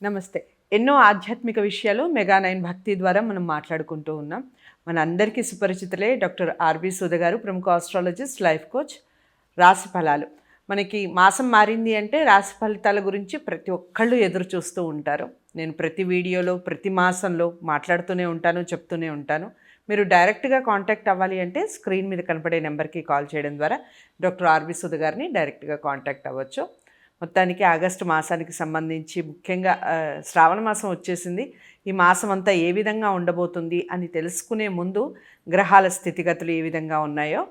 నమస్తే. ఎన్నో ఆధ్యాత్మిక విషయాలు మెగా9 భక్తి ద్వారా మనం మాట్లాడుకుంటూ ఉన్నాం. మన అందరికీ సుపరిచితులే డాక్టర్ ఆర్‌బి సుధ గారు, ప్రముఖ ఆస్ట్రాలజిస్ట్, లైఫ్ కోచ్. రాశి ఫలాలు మనకి మాసం మారింది అంటే రాశి ఫలితాల గురించి ప్రతి ఒక్కళ్ళు ఎదురు చూస్తూ ఉంటారు. నేను ప్రతి వీడియోలో ప్రతి మాసంలో మాట్లాడుతూనే ఉంటాను, చెప్తూనే ఉంటాను. మీరు డైరెక్ట్గా కాంటాక్ట్ అవ్వాలి అంటే స్క్రీన్ మీద కనపడే నెంబర్కి కాల్ చేయడం ద్వారా డాక్టర్ ఆర్‌బి సుధ గారిని డైరెక్ట్గా కాంటాక్ట్ అవ్వచ్చు. మొత్తానికి ఆగస్టు మాసానికి సంబంధించి ముఖ్యంగా శ్రావణ మాసం వచ్చేసింది. ఈ మాసం అంతా ఏ విధంగా ఉండబోతుంది అని తెలుసుకునే ముందు గ్రహాల స్థితిగతులు ఏ విధంగా ఉన్నాయో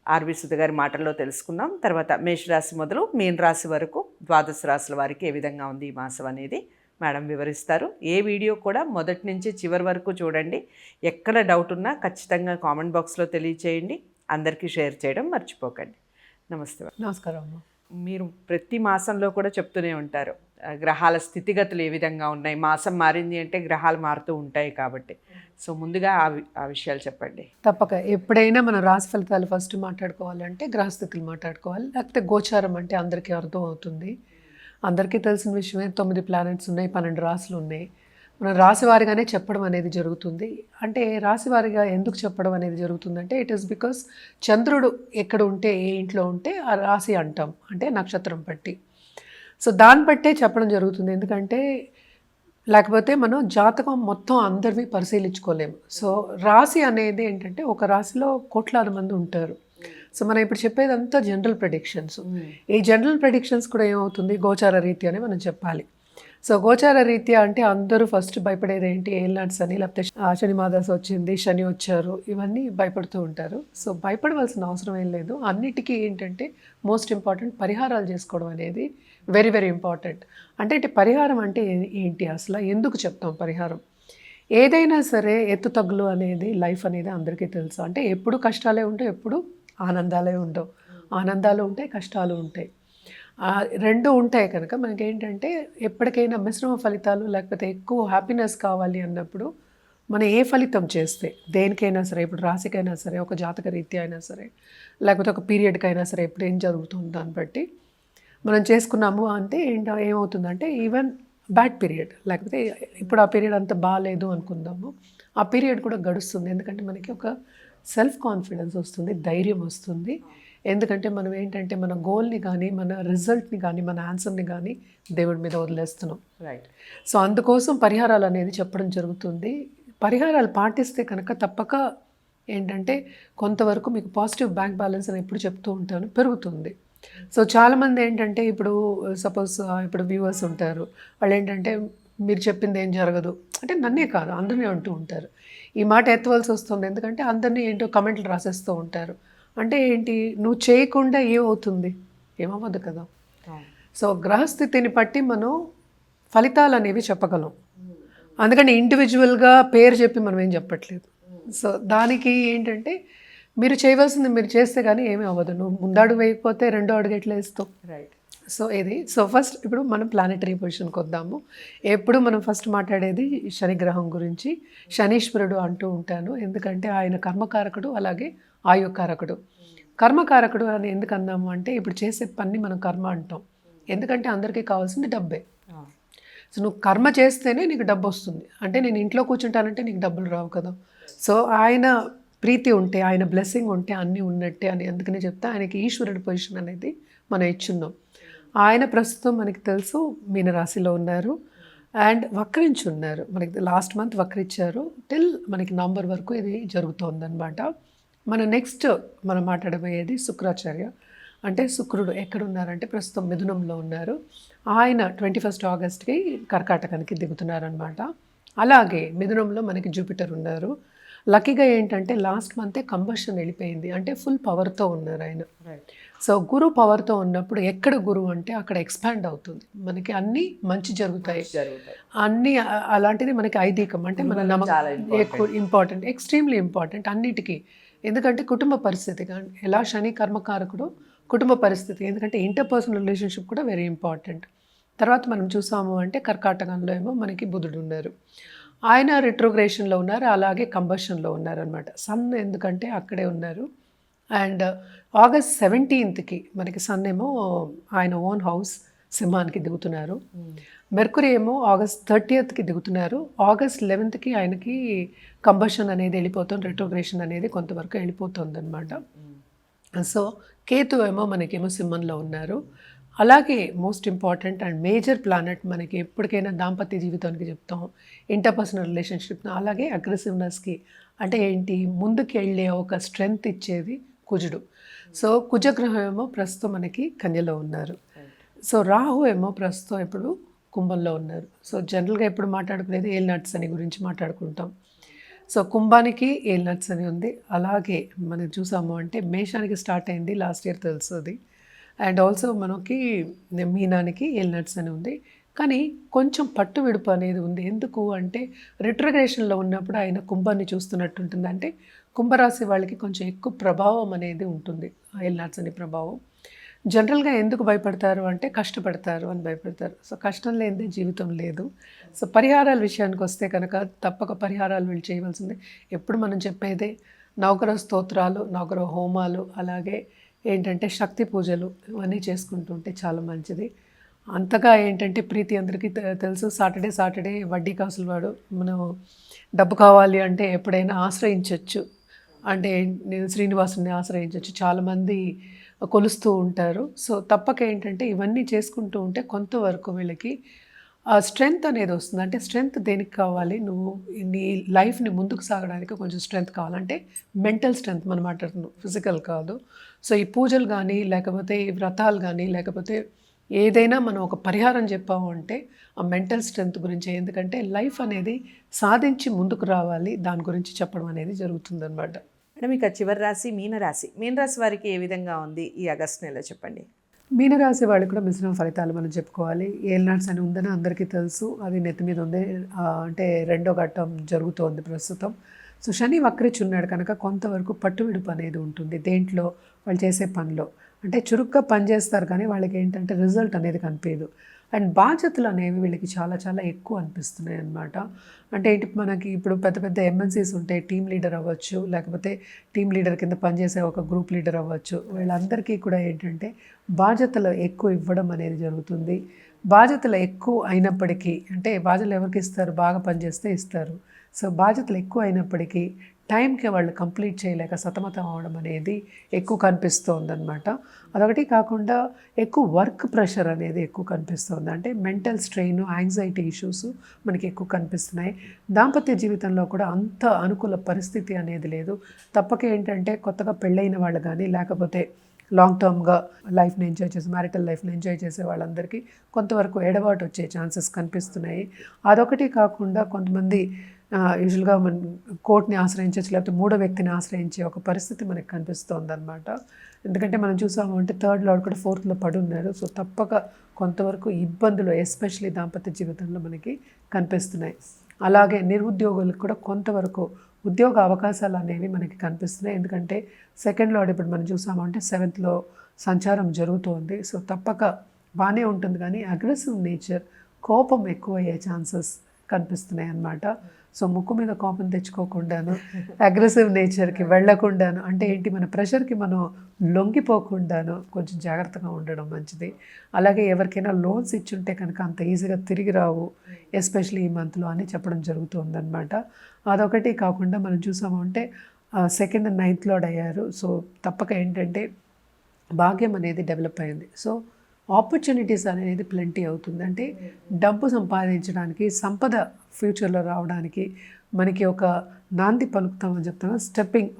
ఆర్‌బి సుధ గారి మాటల్లో తెలుసుకుందాం. తర్వాత మేషరాశి మొదలు మీన రాశి వరకు 12 రాశుల వారికి ఏ విధంగా ఉంది ఈ మాసం అనేది మేడం వివరిస్తారు. ఏ వీడియో కూడా మొదటి నుంచి చివరి వరకు చూడండి. ఎక్కడ డౌట్ ఉన్నా ఖచ్చితంగా కామెంట్ బాక్స్లో తెలియచేయండి. అందరికీ షేర్ చేయడం మర్చిపోకండి. నమస్తే. నమస్కారం. మీరు ప్రతి మాసంలో కూడా చెప్తూనే ఉంటారు గ్రహాల స్థితిగతులు ఏ విధంగా ఉన్నాయి, మాసం మారింది అంటే గ్రహాలు మారుతూ ఉంటాయి కాబట్టి. సో ముందుగా ఆ విషయాలు చెప్పండి. తప్పక ఎప్పుడైనా మనం రాశి ఫలితాలు ఫస్ట్ మాట్లాడుకోవాలంటే గ్రహస్థితులు మాట్లాడుకోవాలి, లేకపోతే గోచారం అంటే అందరికీ అర్థం అవుతుంది. అందరికీ తెలిసిన విషయమే 9 ప్లానెట్స్ ఉన్నాయి, 12 రాశులు ఉన్నాయి. మనం రాశివారిగానే చెప్పడం అనేది జరుగుతుంది. అంటే రాశివారిగా ఎందుకు చెప్పడం అనేది జరుగుతుందంటే ఇట్ ఈస్ బికాస్ చంద్రుడు ఎక్కడ ఉంటే, ఏ ఇంట్లో ఉంటే ఆ రాశి అంటాం, అంటే నక్షత్రం బట్టి. సో దాన్ని బట్టే చెప్పడం జరుగుతుంది. ఎందుకంటే లేకపోతే మనం జాతకం మొత్తం అందరివి పరిశీలించుకోలేము. సో రాశి అనేది ఏంటంటే ఒక రాశిలో కోట్లాది మంది ఉంటారు. సో మనం ఇప్పుడు చెప్పేదంతా జనరల్ ప్రెడిక్షన్స్. ఈ జనరల్ ప్రెడిక్షన్స్ కూడా ఏమవుతుంది, గోచార రీత్యానే మనం చెప్పాలి. సో గోచార రీత్యా అంటే అందరూ ఫస్ట్ భయపడేది ఏంటి, ఏల్నాట్స్ అని, లేకపోతే శని మాదాస్ వచ్చింది, శని వచ్చారు, ఇవన్నీ భయపడుతూ ఉంటారు. సో భయపడవలసిన అవసరం ఏం లేదు. అన్నిటికీ ఏంటంటే మోస్ట్ ఇంపార్టెంట్ పరిహారాలు చేసుకోవడం అనేది వెరీ వెరీ ఇంపార్టెంట్. అంటే పరిహారం అంటే ఏంటి, అసలు ఎందుకు చెప్తాం పరిహారం? ఏదైనా సరే ఎత్తు తగ్గులు అనేది లైఫ్ అనేది అందరికీ తెలుసు. అంటే ఎప్పుడు కష్టాలే ఉంటాయి, ఎప్పుడు ఆనందాలే ఉండవు. ఆనందాలు ఉంటాయి, కష్టాలు ఉంటాయి, రెండు ఉంటాయి. కనుక మనకి ఏంటంటే ఎప్పటికైనా మిశ్రమ ఫలితాలు లేకపోతే ఎక్కువ హ్యాపీనెస్ కావాలి అన్నప్పుడు మనం ఏ ఫలితం చేస్తే దేనికైనా సరే, ఇప్పుడు రాశికైనా సరే, ఒక జాతక రీత్యా అయినా సరే, లేకపోతే ఒక పీరియడ్కైనా సరే, ఎప్పుడు ఏం జరుగుతుంది దాన్ని బట్టి మనం చేసుకున్నాము అంటే ఏమవుతుందంటే ఈవెన్ బ్యాడ్ పీరియడ్, లేకపోతే ఇప్పుడు ఆ పీరియడ్ అంత బాగాలేదు అనుకుందాము, ఆ పీరియడ్ కూడా గడుస్తుంది. ఎందుకంటే మనకి ఒక సెల్ఫ్ కాన్ఫిడెన్స్ వస్తుంది, ధైర్యం వస్తుంది. ఎందుకంటే మనం ఏంటంటే మన గోల్ని కానీ, మన రిజల్ట్ని కానీ, మన ఆన్సర్ని కానీ దేవుడి మీద వదిలేస్తున్నాం. రైట్. సో అందుకోసం పరిహారాలు అనేది చెప్పడం జరుగుతుంది. పరిహారాలు పాటిస్తే కనుక తప్పక ఏంటంటే కొంతవరకు మీకు పాజిటివ్ బ్యాంక్ బ్యాలెన్స్ అని ఎప్పుడు చెప్తూ ఉంటాను, పెరుగుతుంది. సో చాలామంది ఏంటంటే ఇప్పుడు సపోజ్ ఇప్పుడు వ్యూవర్స్ ఉంటారు, వాళ్ళు ఏంటంటే మీరు చెప్పింది ఏం జరగదు అంటే, నన్నే కాదు అందరినీ అంటూ ఉంటారు. ఈ మాట ఎత్తవలసి వస్తుంది, ఎందుకంటే అందరినీ ఏంటో కమెంట్లు రాసేస్తూ ఉంటారు. అంటే ఏంటి, నువ్వు చేయకుండా ఏమవుతుంది, ఏమవ్వదు కదా. సో గ్రహస్థితిని బట్టి మనం ఫలితాలు అనేవి చెప్పగలం. అందుకని ఇండివిజువల్గా పేరు చెప్పి మనం ఏం చెప్పట్లేదు. సో దానికి ఏంటంటే మీరు చేయవలసింది మీరు చేస్తే కానీ ఏమీ అవ్వదు. నువ్వు ముందడుగు వేయకపోతే రెండో అడుగు ఎట్లా వేస్తావు. రైట్. సో సో ఫస్ట్ ఇప్పుడు మనం ప్లానెటరీ పొజిషన్కి వద్దాము. ఎప్పుడు మనం ఫస్ట్ మాట్లాడేది శని గ్రహం గురించి. శనీశ్వరుడు అంటూ ఉంటాను, ఎందుకంటే ఆయన కర్మకారకుడు, అలాగే ఆయుకారకుడు. కర్మకారకుడు అని ఎందుకు అన్నాము అంటే, ఇప్పుడు చేసే పని మనం కర్మ అంటాం, ఎందుకంటే అందరికీ కావాల్సింది డబ్బే. సో నువ్వు కర్మ చేస్తేనే నీకు డబ్బు వస్తుంది. అంటే నేను ఇంట్లో కూర్చుంటానంటే నీకు డబ్బులు రావు కదా. సో ఆయన ప్రీతి ఉంటే, ఆయన బ్లెస్సింగ్ ఉంటే అన్నీ ఉన్నట్టే అని అందుకనే చెప్తా. ఆయనకి ఈశ్వరుడి పొజిషన్ అనేది మనం ఇచ్చున్నాం. ఆయన ప్రస్తుతం మనకి తెలుసు మీనరాశిలో ఉన్నారు అండ్ వక్రించి ఉన్నారు. మనకి లాస్ట్ మంత్ వక్రించారు, టిల్ మనకి నవంబర్ వరకు ఇది జరుగుతోందనమాట. మన నెక్స్ట్ మనం మాట్లాడబోయేది శుక్రాచార్య. అంటే శుక్రుడు ఎక్కడున్నారంటే ప్రస్తుతం మిథునంలో ఉన్నారు. ఆయన 21 ఆగస్ట్కి కర్కాటకానికి దిగుతున్నారనమాట. అలాగే మిథునంలో మనకి జూపిటర్ ఉన్నారు. లక్కీగా ఏంటంటే లాస్ట్ మంతే కంబషన్ వెళ్ళిపోయింది, అంటే ఫుల్ పవర్తో ఉన్నారు ఆయన. సో గురు పవర్తో ఉన్నప్పుడు ఎక్కడ గురువు అంటే అక్కడ ఎక్స్పాండ్ అవుతుంది, మనకి అన్నీ మంచి జరుగుతాయి. అన్నీ అలాంటిది మనకి ఐదీకం అంటే మన నమ్మకం ఎక్కువ ఇంపార్టెంట్, ఎక్స్ట్రీమ్లీ ఇంపార్టెంట్ అన్నిటికీ. ఎందుకంటే కుటుంబ పరిస్థితి కానీ, ఎలా శని కర్మకారకుడు కుటుంబ పరిస్థితి, ఎందుకంటే ఇంటర్పర్సనల్ రిలేషన్షిప్ కూడా వెరీ ఇంపార్టెంట్. తర్వాత మనం చూసాము అంటే కర్కాటకంలో ఏమో మనకి బుధుడు ఉన్నారు, ఆయన రిట్రోగ్రేషన్లో ఉన్నారు, అలాగే కంబషన్లో ఉన్నారు అనమాట. సన్ ఎందుకంటే అక్కడే ఉన్నారు. అండ్ ఆగస్ట్ 17కి మనకి సన్ ఏమో ఆయన ఓన్ హౌస్ సింహానికి దిగుతున్నారు. మెర్కురీ ఏమో ఆగస్ట్ 30కి దిగుతున్నారు. ఆగస్ట్ 11కి ఆయనకి కంబషన్ అనేది వెళ్ళిపోతుంది, రెట్రోగ్రేషన్ అనేది కొంతవరకు వెళ్ళిపోతుందన్నమాట. సో కేతు ఏమో మనకేమో సింహంలో ఉన్నారు. అలాగే most important and major planet మనకి ఎప్పటికైనా దాంపత్య జీవితానికి చెప్తాం, ఇంటర్పర్సనల్ రిలేషన్షిప్, అలాగే అగ్రెసివ్నెస్కి అంటే ఏంటి ముందుకు వెళ్ళే ఒక స్ట్రెంగ్త్ ఇచ్చేది కుజుడు. సో కుజగ్రహం ఏమో ప్రస్తుతం మనకి కన్యలో ఉన్నారు. సో రాహు ఏమో ప్రస్తుతం ఇప్పుడు కుంభంలో ఉన్నారు. సో జనరల్గా ఎప్పుడు మాట్లాడుకునేది ఏలినాట్స్ అని గురించి మాట్లాడుకుంటాం. సో కుంభానికి ఏలినాట్స్ అని ఉంది. అలాగే మనం చూసాము అంటే మేషానికి స్టార్ట్ అయింది లాస్ట్ ఇయర్ తెలుస్తుంది. అండ్ ఆల్సో మనకి మీనానికి ఏలినాట్స్ అని ఉంది. కానీ కొంచెం పట్టు విడుపు అనేది ఉంది. ఎందుకు అంటే రిట్రగ్రేషన్లో ఉన్నప్పుడు ఆయన కుంభాన్ని చూస్తున్నట్టు ఉంటుంది. అంటే కుంభరాశి వాళ్ళకి కొంచెం ఎక్కువ ప్రభావం అనేది ఉంటుంది, ఏలినాట్స్ అని ప్రభావం. జనరల్గా ఎందుకు భయపడతారు అంటే కష్టపడతారు అని భయపడతారు. సో కష్టం లేనిదే జీవితం లేదు. సో పరిహారాల విషయానికి వస్తే కనుక తప్పక పరిహారాలు వీళ్ళు చేయవలసిందే. ఎప్పుడు మనం చెప్పేదే నవగ్రహ స్తోత్రాలు, నవగ్రహ హోమాలు, అలాగే ఏంటంటే శక్తి పూజలు ఇవన్నీ చేసుకుంటుంటే చాలా మంచిది. అంతగా ఏంటంటే ప్రీతి అందరికీ తెలుసు, సాటర్డే వడ్డీ కాసులు వాడు మనం డబ్బు కావాలి అంటే ఎప్పుడైనా ఆశ్రయించవచ్చు. అంటే నేను శ్రీనివాసుని ఆశ్రయించవచ్చు, చాలామంది కొలుస్తూ ఉంటారు. సో తప్పక ఏంటంటే ఇవన్నీ చేసుకుంటూ ఉంటే కొంతవరకు వీళ్ళకి ఆ స్ట్రెంగ్త్ అనేది వస్తుంది. అంటే స్ట్రెంగ్త్ దేనికి కావాలి, నువ్వు నీ లైఫ్ని ముందుకు సాగడానికి కొంచెం స్ట్రెంగ్త్ కావాలంటే మెంటల్ స్ట్రెంగ్త్ మనం మాట్లాడుతున్నాం, ఫిజికల్ కాదు. సో ఈ పూజలు కానీ లేకపోతే ఈ వ్రతాలు కానీ లేకపోతే ఏదైనా మనం ఒక పరిహారం చెప్పాము అంటే ఆ మెంటల్ స్ట్రెంగ్త్ గురించి. ఎందుకంటే లైఫ్ అనేది సాధించి ముందుకు రావాలి, దాని గురించి చెప్పడం అనేది జరుగుతుందన్నమాట. మేడం ఇక చివరి రాశి మీనరాశి వారికి ఏ విధంగా ఉంది ఈ ఆగస్ట్ నెల చెప్పండి. మీనరాశి వాళ్ళకి కూడా మిశ్రమ ఫలితాలు మనం చెప్పుకోవాలి. ఏలినాట్స్ అని ఉందని అందరికీ తెలుసు, అది నెత్తి మీద ఉంది. అంటే రెండో ఘట్టం జరుగుతోంది ప్రస్తుతం. సో శని వక్రించి ఉన్నాడు కనుక కొంతవరకు పట్టు విడుపు అనేది ఉంటుంది దేంట్లో, వాళ్ళు చేసే పనిలో. అంటే చురుగ్గా పనిచేస్తారు కానీ వాళ్ళకి ఏంటంటే రిజల్ట్ అనేది కనిపించదు. అండ్ బాధ్యతలు అనేవి వీళ్ళకి చాలా చాలా ఎక్కువ అనిపిస్తున్నాయి అన్నమాట. అంటే ఏంటి, మనకి ఇప్పుడు పెద్ద పెద్ద ఎంఎన్సీస్ ఉంటాయి, టీమ్ లీడర్ అవ్వచ్చు, లేకపోతే టీమ్ లీడర్ కింద పనిచేసే ఒక గ్రూప్ లీడర్ అవ్వచ్చు. వీళ్ళందరికీ కూడా ఏంటంటే బాధ్యతలు ఎక్కువ ఇవ్వడం అనేది జరుగుతుంది. బాధ్యతలు ఎక్కువ అయినప్పటికీ, అంటే బాధ్యతలు ఎవరికి ఇస్తారు, బాగా పనిచేస్తే ఇస్తారు. సో బాధ్యతలు ఎక్కువ అయినప్పటికీ టైంకి వాళ్ళు కంప్లీట్ చేయలేక సతమతం అవడం అనేది ఎక్కువ కనిపిస్తోంది అనమాట. అదొకటి కాకుండా ఎక్కువ వర్క్ ప్రెషర్ అనేది ఎక్కువ కనిపిస్తుంది. అంటే మెంటల్ స్ట్రెయిన్, యాంగ్జైటీ ఇష్యూస్ మనకి ఎక్కువ కనిపిస్తున్నాయి. దాంపత్య జీవితంలో కూడా అంత అనుకూల పరిస్థితి అనేది లేదు. తప్పక ఏంటంటే కొత్తగా పెళ్ళైన వాళ్ళు కానీ లేకపోతే లాంగ్ టర్మ్గా లైఫ్ని ఎంజాయ్ చేసే, మ్యారిటల్ లైఫ్ని ఎంజాయ్ చేసే వాళ్ళందరికీ కొంతవరకు ఎడబాటు వచ్చే ఛాన్సెస్ కనిపిస్తున్నాయి. అదొకటి కాకుండా కొంతమంది యూజువల్గా మన కోర్టుని ఆశ్రయించవచ్చు, లేకపోతే మూడో వ్యక్తిని ఆశ్రయించే ఒక పరిస్థితి మనకు కనిపిస్తోంది అనమాట. ఎందుకంటే మనం చూసాము అంటే థర్డ్ లార్డ్ కూడా ఫోర్త్లో పడి ఉన్నారు. సో తప్పక కొంతవరకు ఇబ్బందులు ఎస్పెషలీ దాంపత్య జీవితంలో మనకి కనిపిస్తున్నాయి. అలాగే నిరుద్యోగులకు కూడా కొంతవరకు ఉద్యోగ అవకాశాలు అనేవి మనకి కనిపిస్తున్నాయి. ఎందుకంటే సెకండ్ లార్డ్ ఇప్పుడు మనం చూసామంటే 7th సంచారం జరుగుతోంది. సో తప్పక బాగానే ఉంటుంది కానీ అగ్రెసివ్ నేచర్, కోపం ఎక్కువ అయ్యే ఛాన్సెస్ కనిపిస్తున్నాయి అన్నమాట. సో ముక్కు మీద కోపం తెచ్చుకోకుండాను, అగ్రెసివ్ నేచర్కి వెళ్ళకుండాను, అంటే ఏంటి మన ప్రెషర్కి మనం లొంగిపోకుండాను కొంచెం జాగ్రత్తగా ఉండడం మంచిది. అలాగే ఎవరికైనా లోన్స్ ఇచ్చుంటే కనుక అంత ఈజీగా తిరిగి రావు, ఎస్పెషలీ ఈ మంత్లో అని చెప్పడం జరుగుతుందన్నమాట. అదొకటి కాకుండా మనం చూసాము అంటే 2nd and 9th లార్డ్ అయ్యారు. సో తప్పక ఏంటంటే భాగ్యం అనేది డెవలప్ అయింది. సో ఆపర్చునిటీస్ అనేది ప్లెంటీ అవుతుంది. అంటే డబ్బు సంపాదించడానికి, సంపద ఫ్యూచర్లో రావడానికి మనకి ఒక నాంది పలుకుతామని చెప్తాను.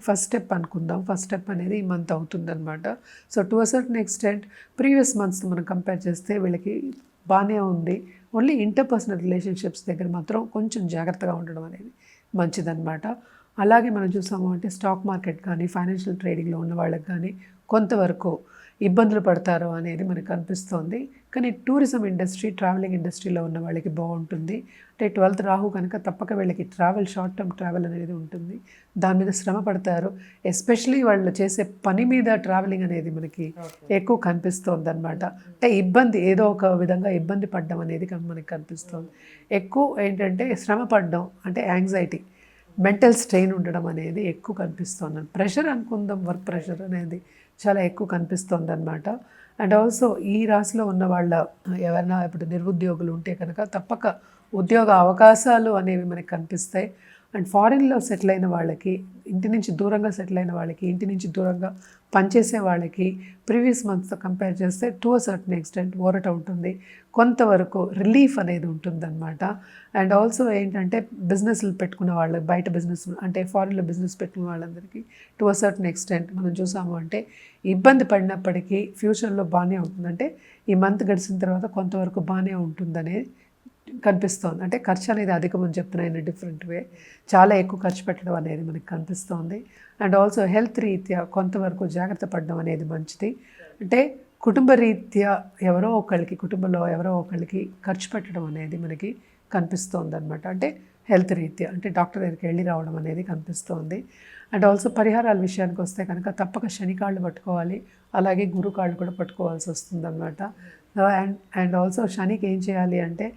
ఫస్ట్ స్టెప్ అనుకుందాం. ఫస్ట్ స్టెప్ అనేది ఈ మంత్ అవుతుందన్నమాట. So to a certain extent previous మంత్స్తో మనం కంపేర్ చేస్తే వీళ్ళకి బాగానే ఉంది. ఓన్లీ ఇంటర్పర్సనల్ రిలేషన్షిప్స్ దగ్గర మాత్రం కొంచెం జాగ్రత్తగా ఉండడం అనేది మంచిదన్నమాట. అలాగే మనం చూసాము అంటే స్టాక్ మార్కెట్ కానీ ఫైనాన్షియల్ ట్రేడింగ్లో ఉన్న వాళ్ళకి కానీ కొంతవరకు ఇబ్బందులు పడతారు అనేది మనకు అనిపిస్తోంది. కానీ టూరిజం ఇండస్ట్రీ, ట్రావెలింగ్ ఇండస్ట్రీలో ఉన్న వాళ్ళకి బాగుంటుంది. అంటే 12th రాహు కనుక తప్పక వీళ్ళకి షార్ట్ టర్మ్ ట్రావెల్ అనేది ఉంటుంది. దాని మీద శ్రమ పడతారు. ఎస్పెషలీ వాళ్ళు చేసే పని మీద ట్రావెలింగ్ అనేది మనకి ఎక్కువ కనిపిస్తోంది అనమాట. అంటే ఇబ్బంది, ఏదో ఒక విధంగా ఇబ్బంది పడడం అనేది మనకి కనిపిస్తోంది. ఎక్కువ ఏంటంటే శ్రమ పడడం, అంటే యాంగ్జైటీ, మెంటల్ స్ట్రెయిన్ ఉండడం అనేది ఎక్కువ కనిపిస్తుంది. ప్రెషర్ అనుకుందాం, వర్క్ ప్రెషర్ అనేది చాలా ఎక్కువ కనిపిస్తుంది అనమాట. అండ్ ఆల్సో ఈ రాశిలో ఉన్న వాళ్ళ ఎవరైనా ఇప్పుడు నిరుద్యోగులు ఉంటే కనుక తప్పక ఉద్యోగ అవకాశాలు అనేవి మనకి కనిపిస్తాయి. అండ్ ఫారిన్లో సెటిల్ అయిన వాళ్ళకి, ఇంటి నుంచి దూరంగా సెటిల్ అయిన వాళ్ళకి, ఇంటి నుంచి దూరంగా పనిచేసే వాళ్ళకి ప్రీవియస్ మంత్స్తో కంపేర్ చేస్తే టు అ సర్టన్ ఎక్స్టెంట్ ఊరట ఉంటుంది, కొంతవరకు రిలీఫ్ అనేది ఉంటుందన్నమాట. అండ్ ఆల్సో ఏంటంటే బిజినెస్లు పెట్టుకున్న వాళ్ళు, బయట బిజినెస్ అంటే ఫారిన్లో బిజినెస్ పెట్టుకున్న వాళ్ళందరికీ టు అ సర్టన్ ఎక్స్టెంట్ మనం చూసాము అంటే ఇబ్బంది పడినప్పటికీ ఫ్యూచర్లో బాగానే ఉంటుందంటే ఈ మంత్ గడిచిన తర్వాత కొంతవరకు బాగానే ఉంటుందనే కనిపిస్తోంది. అంటే ఖర్చు అనేది అధికమని చెప్తున్నాయి డిఫరెంట్ వే, చాలా ఎక్కువ ఖర్చు పెట్టడం అనేది మనకి కనిపిస్తోంది. అండ్ ఆల్సో హెల్త్ రీత్యా కొంతవరకు జాగ్రత్త పడడం అనేది మంచిది. అంటే కుటుంబ రీత్యా కుటుంబంలో ఎవరో ఒకళ్ళకి ఖర్చు పెట్టడం అనేది మనకి కనిపిస్తోంది అనమాట. అంటే హెల్త్ రీత్యా అంటే డాక్టర్ దగ్గరికి వెళ్ళి రావడం అనేది కనిపిస్తోంది. అండ్ ఆల్సో పరిహారాల విషయానికి వస్తే కనుక తప్పక శనికాళ్ళు పట్టుకోవాలి, అలాగే గురుకాళ్ళు కూడా పట్టుకోవాల్సి వస్తుందన్నమాట. అండ్ ఆల్సో శనికి ఏం చేయాలి అంటే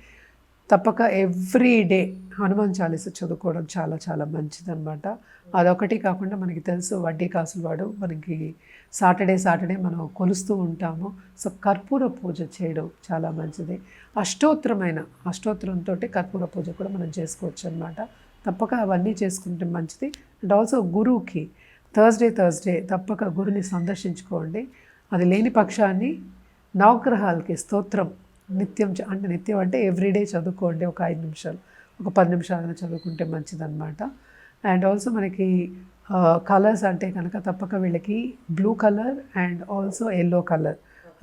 తప్పక ఎవ్రీ డే హనుమాన్ చాలీస చదువుకోవడం చాలా చాలా మంచిదన్నమాట. అదొకటి కాకుండా మనకి తెలుసు వడ్డీ కాసులు వాడు మనకి సాటర్డే మనం కొలుస్తూ ఉంటాము. సో కర్పూర పూజ చేయడం చాలా మంచిది. అష్టోత్తరంతో కర్పూర పూజ కూడా మనం చేసుకోవచ్చు అనమాట. తప్పక అవన్నీ చేసుకుంటే మంచిది. అండ్ ఆల్సో గురువుకి థర్స్డే తప్పక గురుని సందర్శించుకోండి. అది లేని పక్షాన్ని నవగ్రహాలకి స్తోత్రం నిత్యం అంటే ఎవ్రీడే చదువుకోండి. ఒక 5 నిమిషాలు, ఒక 10 నిమిషాలు చదువుకుంటే మంచిదన్నమాట. అండ్ ఆల్సో మనకి కలర్స్ అంటే కనుక తప్పక వీళ్ళకి blue colour and also yellow colour,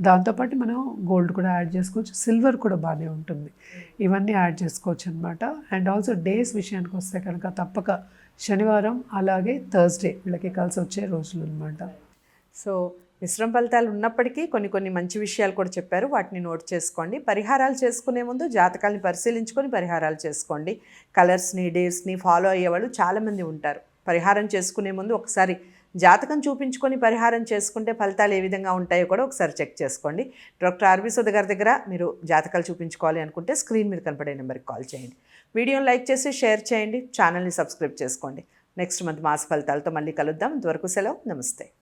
దాంతోపాటు మనం గోల్డ్ కూడా యాడ్ చేసుకోవచ్చు, సిల్వర్ కూడా బాగానే ఉంటుంది, ఇవన్నీ యాడ్ చేసుకోవచ్చు అనమాట. అండ్ ఆల్సో డేస్ విషయానికి వస్తే కనుక తప్పక శనివారం అలాగే థర్స్డే వీళ్ళకి కలిసి వచ్చే రోజులు అనమాట. సో మిశ్రమ ఫలితాలు ఉన్నప్పటికీ కొన్ని మంచి విషయాలు కూడా చెప్పారు, వాటిని నోట్ చేసుకోండి. పరిహారాలు చేసుకునే ముందు జాతకాన్ని పరిశీలించుకొని పరిహారాలు చేసుకోండి. కలర్స్ని డేస్ని ఫాలో అయ్యేవాళ్ళు చాలామంది ఉంటారు. పరిహారం చేసుకునే ముందు ఒకసారి జాతకం చూపించుకొని పరిహారం చేసుకుంటే ఫలితాలు ఏ విధంగా ఉంటాయో కూడా ఒకసారి చెక్ చేసుకోండి. డాక్టర్ ఆర్బీ సూద గారి దగ్గర మీరు జాతకాలు చూపించుకోవాలి అనుకుంటే స్క్రీన్ మీద కనపడే నెంబర్కి కాల్ చేయండి. వీడియోని లైక్ చేసి షేర్ చేయండి, ఛానల్ని సబ్స్క్రైబ్ చేసుకోండి. నెక్స్ట్ మంత్ మాస ఫలితాలతో మళ్ళీ కలుద్దాం. ఇంతవరకు సెలవు, నమస్తే.